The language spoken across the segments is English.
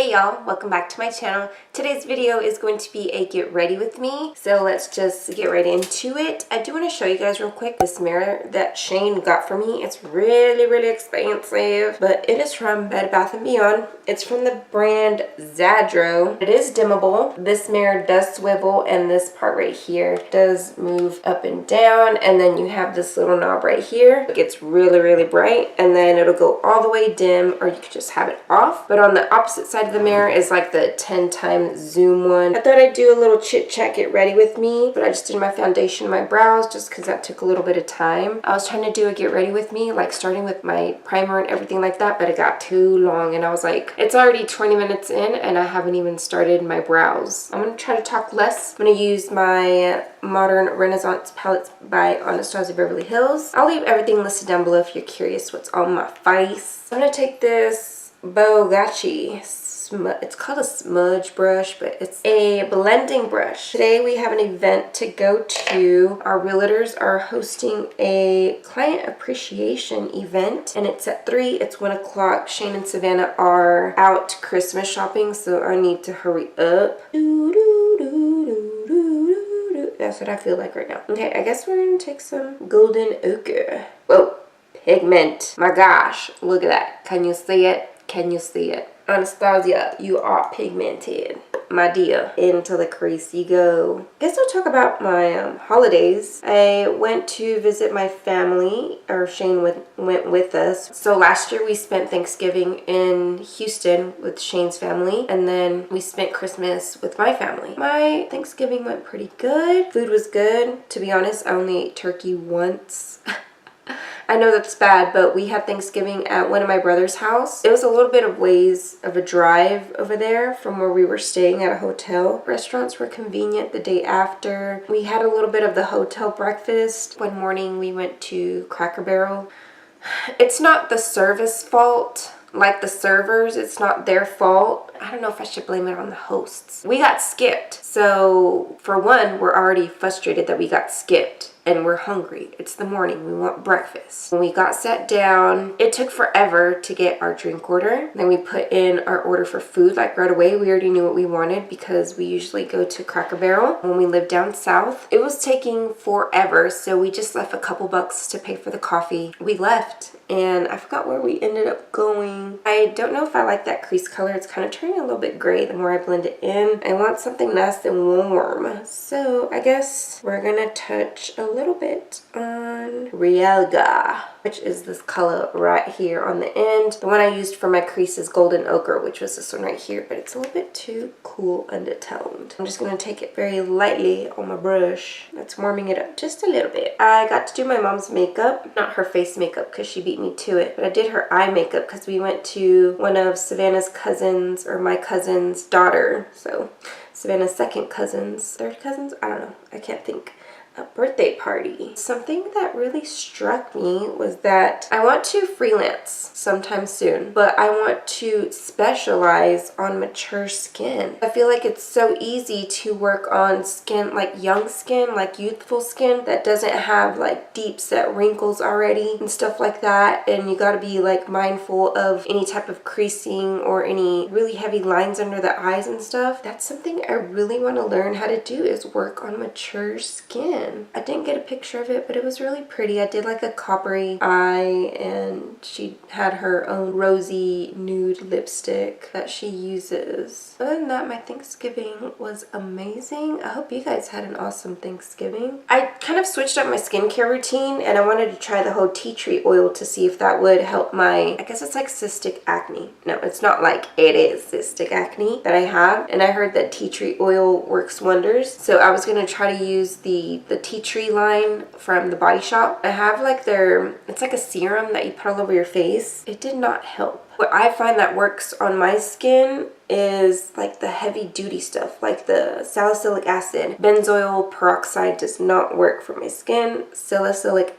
Hey y'all, welcome back to my channel. Today's video is going to be a get ready with me. So let's just get right into it. I do want to show you guys real quick this mirror that Shane got for me. It's really expensive, but it is from Bed Bath & Beyond. It's from the brand Zadro. It is dimmable. This mirror does swivel and this part right here does move up and down, and then you have this little knob right here. It gets really bright and then it'll go all the way dim, or you could just have it off. But on the opposite side of the mirror is like the 10 times zoom one. I thought I'd do a little chit chat get ready with me, but I just did my foundation and my brows just because that took a little bit of time. I was trying to do a get ready with me, like starting with my primer and everything like that, but it got too long and I was like, it's already 20 minutes in and I haven't even started my brows. I'm going to try to talk less. I'm going to use my Modern Renaissance palettes by Anastasia Beverly Hills. I'll leave everything listed down below if you're curious what's on my face. I'm going to take this Bogachi. It's called a smudge brush, but it's a blending brush. Today we have an event to go to. Our realtors are hosting a client appreciation event and it's at 3. It's 1 o'clock. Shane and Savannah are out Christmas shopping, so I need to hurry up. That's what I feel like right now. Okay, I guess we're gonna take some golden ochre. Whoa, pigment. My gosh, look at that. Can you see it? Can you see it? Anastasia, you are pigmented, my dear. Into the crease you go. Guess I'll talk about my holidays. I went to visit my family, or Shane went with us. So last year we spent Thanksgiving in Houston with Shane's family, and then we spent Christmas with my family. My Thanksgiving went pretty good. Food was good. To be honest, I only ate turkey once. I know that's bad, but we had Thanksgiving at one of my brother's house. It was a little bit of ways of a drive over there from where we were staying at a hotel. Restaurants were convenient the day after. We had a little bit of the hotel breakfast. One morning we went to Cracker Barrel. It's not the service fault. Like the servers, it's not their fault. I don't know if I should blame it on the hosts. We got skipped. So for one, we're already frustrated that we got skipped and we're hungry. It's the morning, we want breakfast. When we got sat down, it took forever to get our drink order. Then we put in our order for food like right away. We already knew what we wanted because we usually go to Cracker Barrel when we live down south. It was taking forever, so we just left a couple bucks to pay for the coffee. We left and I forgot where we ended up going. I don't know if I like that crease color. It's kind of turning a little bit gray the more I blend it in. I want something nice and warm. So I guess we're gonna touch a little bit on Realga, which is this color right here on the end. The one I used for my crease is Golden Ochre, which was this one right here, but it's a little bit too cool undertoned. I'm just gonna take it very lightly on my brush. That's warming it up just a little bit. I got to do my mom's makeup, not her face makeup because she beat me to it, but I did her eye makeup because we went to one of Savannah's cousins, or my cousin's daughter. So Savannah's second cousins, third cousins, I don't know, I can't think. A birthday party. Something that really struck me was that I want to freelance sometime soon, but I want to specialize on mature skin. I feel like it's so easy to work on skin, like young skin, like youthful skin that doesn't have like deep set wrinkles already and stuff like that, and you got to be like mindful of any type of creasing or any really heavy lines under the eyes and stuff. That's something I really want to learn how to do, is work on mature skin. I didn't get a picture of it, but it was really pretty. I did like a coppery eye, and she had her own rosy nude lipstick that she uses. Other than that, my Thanksgiving was amazing. I hope you guys had an awesome Thanksgiving. I kind of switched up my skincare routine and I wanted to try the whole tea tree oil to see if that would help my, I guess it's like cystic acne. No, it's not like, it is cystic acne that I have, and I heard that tea tree oil works wonders. So I was going to try to use the tea tree line from the Body Shop. I have like their, it's like a serum that you put all over your face. It did not help. What I find that works on my skin is like the heavy duty stuff, like the salicylic acid. Benzoyl peroxide does not work for my skin. Salicylic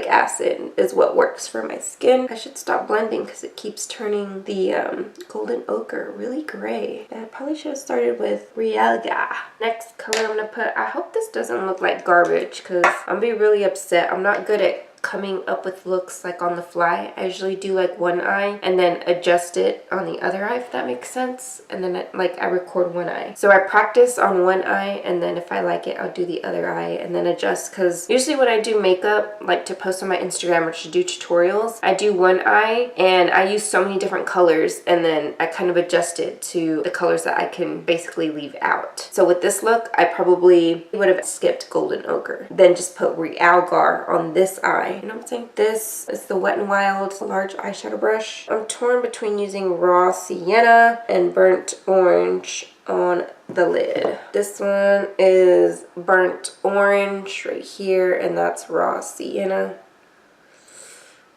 acid is what works for my skin. I should stop blending because it keeps turning the golden ochre really gray. I probably should have started with Realga. Next color I'm gonna put, I hope this doesn't look like garbage because I'm gonna be really upset. I'm not good at coming up with looks like on the fly. I usually do like one eye and then adjust it on the other eye, if that makes sense. And then I record one eye. So I practice on one eye, and then if I like it, I'll do the other eye and then adjust. Because usually when I do makeup, like to post on my Instagram or to do tutorials, I do one eye and I use so many different colors, and then I kind of adjust it to the colors that I can basically leave out. So with this look, I probably would have skipped Golden Ochre, then just put Realgar on this eye. You know what I'm saying? This is the Wet n Wild large eyeshadow brush. I'm torn between using Raw Sienna and Burnt Orange on the lid. This one is Burnt Orange right here, and that's Raw Sienna.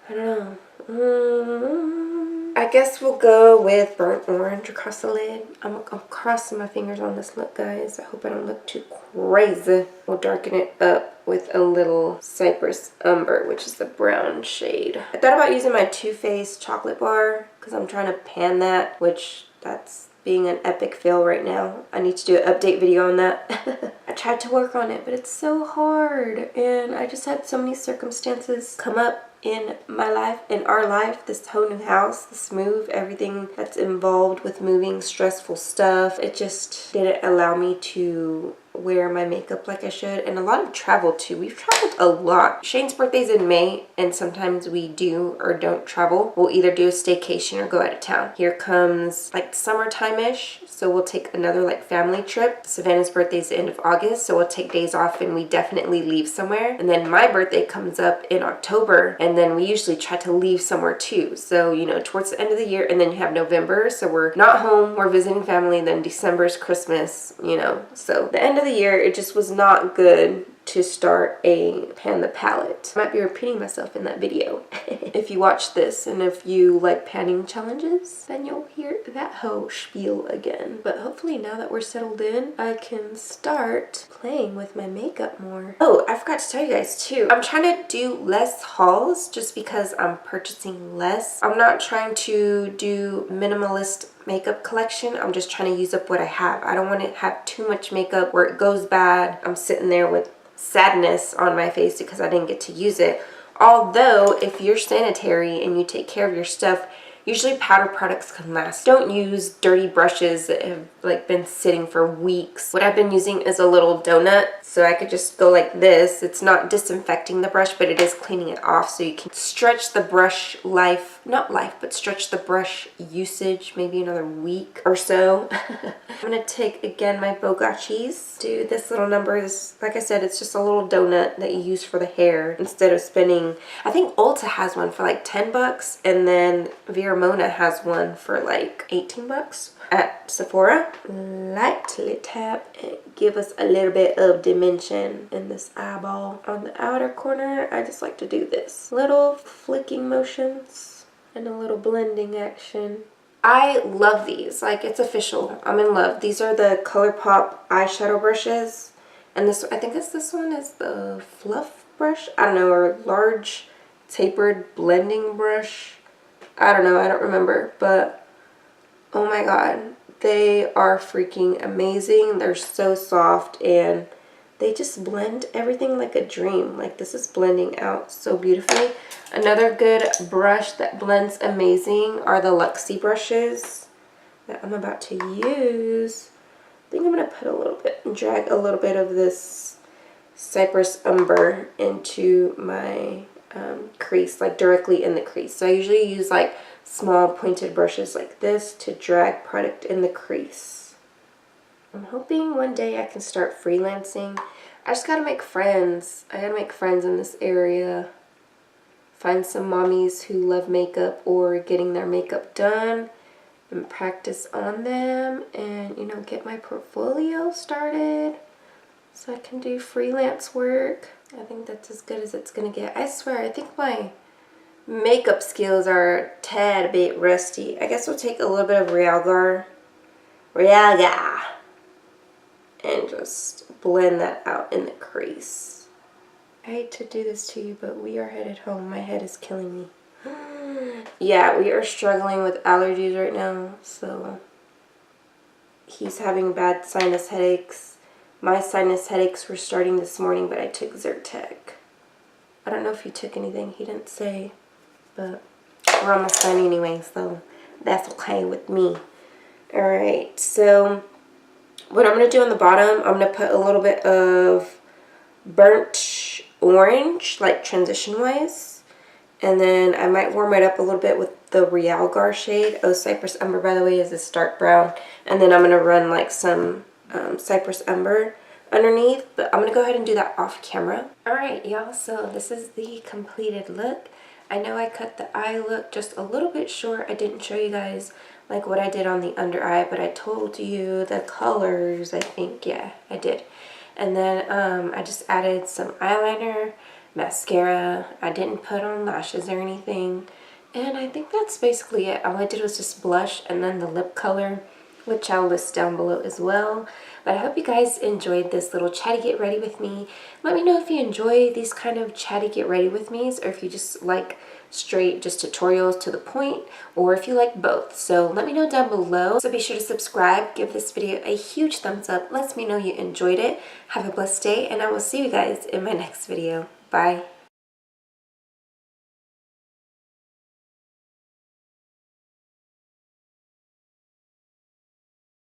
I don't know. I guess we'll go with Burnt Orange across the lid. I'm crossing my fingers on this look, guys. I hope I don't look too crazy. We'll darken it up with a little Cypress Umber, which is the brown shade. I thought about using my Too Faced chocolate bar because I'm trying to pan that, which that's being an epic fail right now. I need to do an update video on that. I tried to work on it, but it's so hard, and I just had so many circumstances come up in my life, in our life, this whole new house, this move, everything that's involved with moving, stressful stuff. It just didn't allow me to wear my makeup like I should, and a lot of travel too. We've traveled a lot. Shane's birthday's in May, and sometimes we do or don't travel. We'll either do a staycation or go out of town. Here comes like summertime-ish, so we'll take another like family trip. Savannah's birthday's the end of August, so we'll take days off and we definitely leave somewhere. And then my birthday comes up in October, and then we usually try to leave somewhere too. So, you know, towards the end of the year, and then you have November, so we're not home, we're visiting family, and then December's Christmas, you know. So the end of the year, it just was not good to start a pan the palette. I might be repeating myself in that video. If you watch this and if you like panning challenges, then you'll hear that whole spiel again. But hopefully now that we're settled in, I can start playing with my makeup more. Oh, I forgot to tell you guys too. I'm trying to do less hauls just because I'm purchasing less. I'm not trying to do minimalist makeup collection. I'm just trying to use up what I have. I don't want to have too much makeup where it goes bad. I'm sitting there with sadness on my face because I didn't get to use it. Although if you're sanitary and you take care of your stuff, usually powder products can last. Don't use dirty brushes that have like been sitting for weeks. What I've been using is a little donut, so I could just go like this. It's not disinfecting the brush, but it is cleaning it off, so you can stretch the brush life, not life, but stretch the brush usage maybe another week or so. I'm gonna take again my Bogachis, do this little number. This, like I said, it's just a little donut that you use for the hair instead of spending, I think Ulta has one for like 10 bucks, and then Mona has one for like 18 bucks at Sephora. Lightly tap and give us a little bit of dimension in this eyeball. On the outer corner, I just like to do this. Little flicking motions and a little blending action. I love these. Like, it's official. I'm in love. These are the ColourPop eyeshadow brushes. And this, I think this one is the fluff brush. I don't know, or large tapered blending brush. I don't know, I don't remember, but oh my god, they are freaking amazing. They're so soft and they just blend everything like a dream. Like, this is blending out so beautifully. Another good brush that blends amazing are the Luxie brushes that I'm about to use. I think I'm going to put a little bit and drag a little bit of this Cypress Umber into my crease, like directly in the crease. So I usually use like small pointed brushes like this to drag product in the crease. I'm hoping one day I can start freelancing. I just gotta make friends. I gotta make friends in this area. Find some mommies who love makeup or getting their makeup done and practice on them, and, you know, get my portfolio started so I can do freelance work. I think that's as good as it's gonna get. I swear, I think my makeup skills are a tad bit rusty. I guess we'll take a little bit of Realgar, and just blend that out in the crease. I hate to do this to you, but we are headed home. My head is killing me. Yeah, we are struggling with allergies right now, so he's having bad sinus headaches. My sinus headaches were starting this morning, but I took Zyrtec. I don't know if he took anything. He didn't say, but we're almost done anyway, so that's okay with me. Alright, so what I'm going to do on the bottom, I'm going to put a little bit of burnt orange, like transition-wise. And then I might warm it up a little bit with the Realgar shade. Oh, Cypress Umber, by the way, is this dark brown. And then I'm going to run like some Cypress Umber underneath. But I'm going to go ahead and do that off camera. Alright, y'all, so this is the completed look. I know I cut the eye look just a little bit short. I didn't show you guys like what I did on the under eye, but I told you the colors, I think. Yeah, I did. And then I just added some eyeliner, mascara. I didn't put on lashes or anything. And I think that's basically it. All I did was just blush and then the lip color, which I'll list down below as well. But I hope you guys enjoyed this little chatty get ready with me. Let me know if you enjoy these kind of chatty get ready with me's, or if you just like straight just tutorials to the point, or if you like both. So let me know down below. So be sure to subscribe, give this video a huge thumbs up, lets me know you enjoyed it. Have a blessed day, and I will see you guys in my next video. Bye.